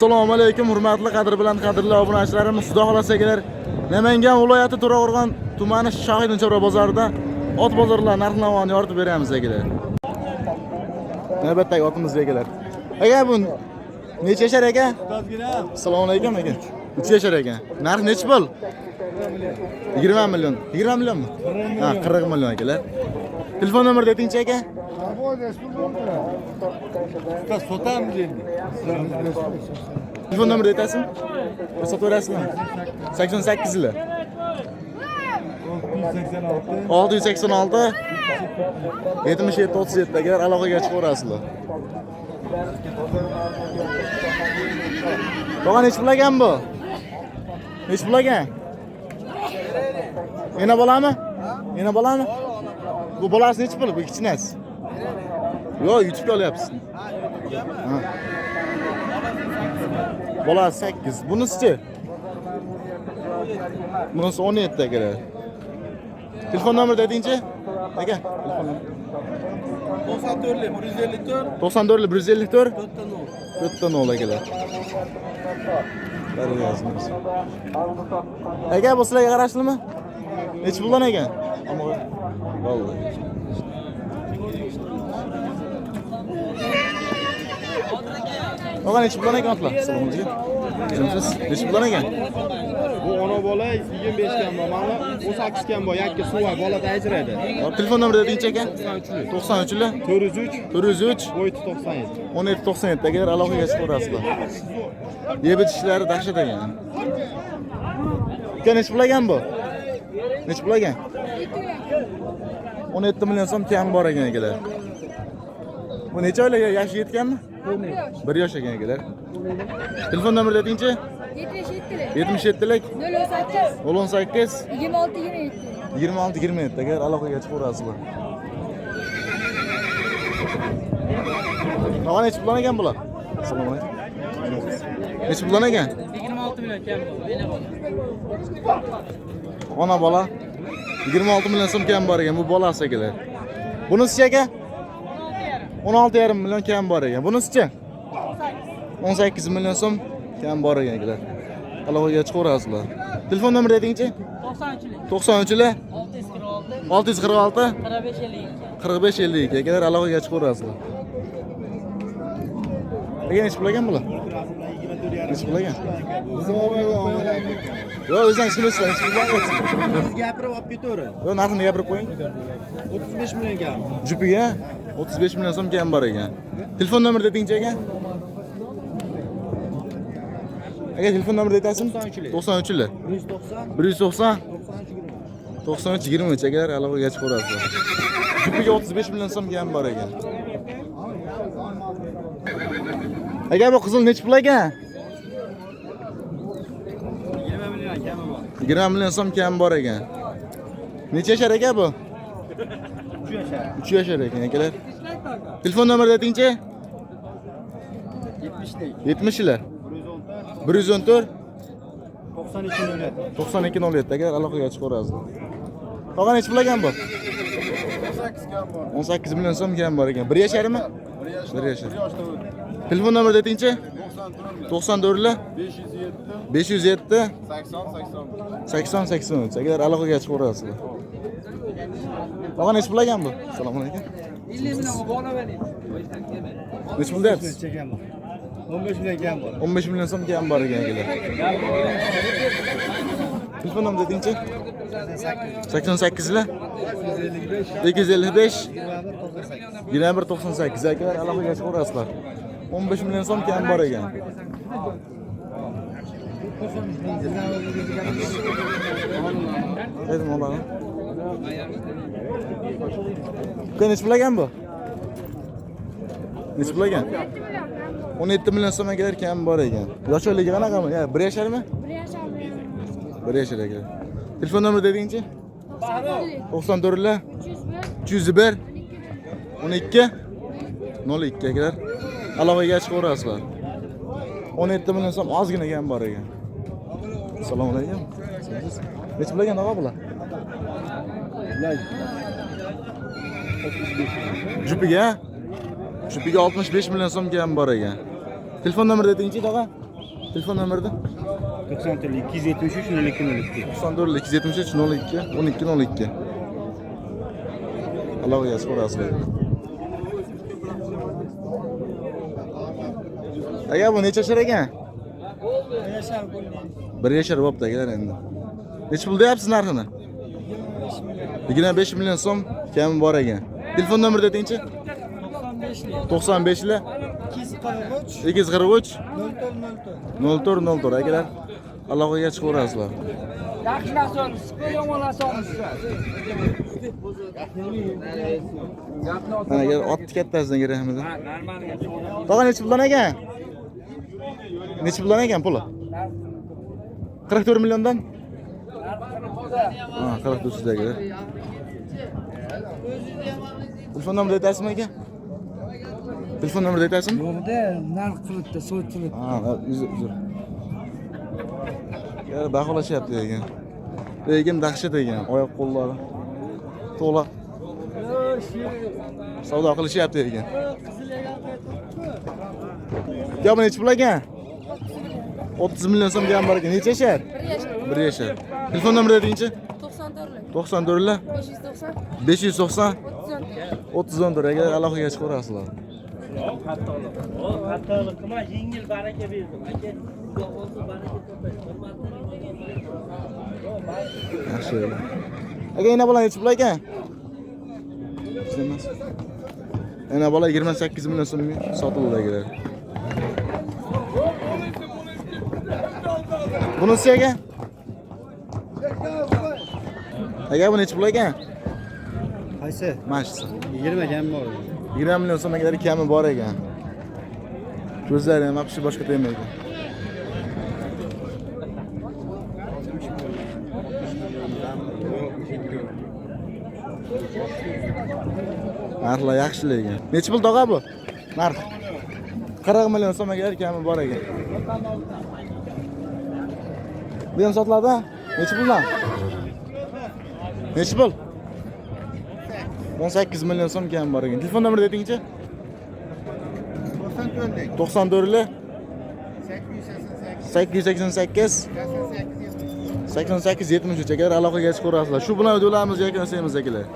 Assalomu alaykum, hurmatli qadr bilan qadrli obunachilarimiz. Xudo xolasa kelar Namangan viloyati To'raqo'rg'on tumani Shohidinchora bozorida ot bozorlar narx-navoni yoritib beramiz akalar. Navbatdagi otimiz akalar. Aka bu necha yashar aka? Assalomu alaykum aka. 3 yashar aka. Narx necha pul? 20 million. 20 millionmi? Ha, 40 million akalar. Telefon nomerini aytingchi aka. Sotam dedi. Telefon nomerini aytasizmi? Ko'rsataverasizmi? 88 yil. 686 77 37 agar aloqaga chiqaverasizlar. Tog'a nech pulagan bu? Nech pulagan? Yana bolami? Yana bolami? Bu bolasi nech pul? Bu kichkinasi. Yo, YouTube'ga olyapsiz. Ha. Bolasi 8. Bunisi-chi? Bunisi 17 akalar. Telefon nomerini aytingchi? Aka, telefon nomeri. 94 154 94 154 4 0 akalar. Bari yozamiz. Aka, bu sizlarga qarashlimi? Nech puldan ekan? Vallahi. Oga nech puldan ekan otlar? Assalomu alaykum. Nech puldan ekan? Bu ona bola 25 kam bor, mana 18 kam bor, yakka suvoy bolada ajraydi. Telefon nomerini aytingchi aka? 93 yil 403 403 1797. 1797 agar aloqaga chiqaverasizlar. Yeb itishlari dahshat ekan. Aka nech pulagan bu? Nech pulagan? 17 million so'm kam bor ekan akalar. Bu necha oylarga yoshi yetganmi? 1 yosh ekan akalar. Telefon nomerini aytingchi? 77lik 018 26 27 agar aloqaga chiqaverasizlar. Tog'a nech puldan ekan bular? Assalomu alaykum. Nech puldan ekan? 26 million kam bor. Ona bola 26 million so'm kam bor ekan bu bolasi akalar. Bunisi aka? 16,5 million kam bor ekan. Bunisi-chi? 18 million so'm kam bor ekan akalar. Aloqaga chiqaverasizlar. Telefon nomerini aytingchi? 93 yil 646 45 52 akalar aloqaga chiqaverasizlar. Aka nech pulagan bular? Nech pulagan? Yo, o'zing ishlaysiz, nech pulagan? Gapirib olib ketaver. Yo, narxini gapirib qo'ying. 35 million kam. Jupiga 35 million so'm kam bor ekan. Telefon nomerini aytingchi aka? Aka telefon nomerini aytasizmi? 93 yil 190 93 23 agar aloqaga chiqaverasizlar. Jupiga 35 million so'm kam bor ekan. Aka bu qizil nech pul ekan? 20 million kami bor. 20 million so'm kam bor ekan. Necha yashar aka bu? 3 yashar. 3 yashar ekan akalar. Telefon nomerini aytingchi? 70 yil 114 92 07 agar aloqaga chiqaverasizlar. Tog'a nech pul ekan bu? 18 kam bor. 18 million so'm kam bor ekan. 1 yasharmi? 1 yashar. Telefon nomerini aytingchi? 94 507 80 83 agar aloqaga chiqaverasizlar. Tog'a nech pul ekan bu? Assalomu alaykum. 50 million bola bering. Nech pul deyapsiz? 15 million kam bor. 15 million so'm kam bor ekan akalar. Telefon nomerini aytingchi? 88 yil 255 21 98 agar aloqaga chiqaverasizlar. 15 million so'm kam bor ekan. Aytdim olarmi? Nech pul ekan bu? Nech pul ekan? 17 million so'm agar kam bor ekan. Yosh o'yligi qanaqami? Ya 1 yasharmi? 1 yashar ekan. Telefon nomerini aytingchi? 94 301 12 02 akalar aloqaga chiqaverasizlar. 17 million so'm ozgina kam bor ekan. Assalomu alaykum. Nech pul ekan tog'a bular? Jupiga 65 million so'm kam bor ekan. Telefon nomerini aytingchi tog'a? Telefon nomerida 94 273 02 02. 94 273 02 12 02. Alloh yazib ko'rasizlar. Aka bu necha yashar ekan? 1 yashar bo'pti akalar endi. Necha pul deyapsiz narxini? 25 million so'm kami bor ekan. Telefon nomerini aytingchi? 95 lar 243 0404 akalar. Allohga yetib ko'rasizlar. Yaxshilasi olsiz, yomonlasi olsiz. Mana aka otni kattasidan kerakmiz. Normaliga. Tog'a necha puldan ekan? Necha puldan ekan puli? 44 milliondan? Ha, 44 sizga. Telefon nomerini aytasizmi aka? Telefon nomerini aytasizmi? Yo'qda, narx qilibdi, so'tilib. Ha, uzr. Ya baholashyapti ekan. Lekin dahshat ekan, oyoq qo'llari to'la. Savdo qilishyapti ekan. Ya bu necha pul ekan? 30 million so'm degan bor ekan. Necha yashar? 1 yashar. Telefon nomerini aytingchi? 94 lar 590 30 aka aloqaga chiqib ko'rasizlar. Xatolik qilma, yengil baraka berdim aka. Yaxshi. Aka yana bola necha pul ekan? Emas. Yana bola 28 million so'mga sotildi akalar. Bunisi aka? Aka bu necha pul ekan? Qaysi? Mashsi. 20 kam bor. 20 million so'mga kadar kami bor ekan. Ko'zlari ham apshi boshqa tegmaydi. Narxlar yaxshi lekin. Necha pul tog'a bu? Narx 40 million so'mga kadar kami bor ekan. Bu ham sotiladi? Necha puldan? Necha pul? 18 million so'm kam bor ekan. Telefon nomerini aytingchi? 94 lar 888 88 73 akalar aloqaga chiqib ko'rasizlar. Shu bilan videolarimizni yakunlaymiz akalar.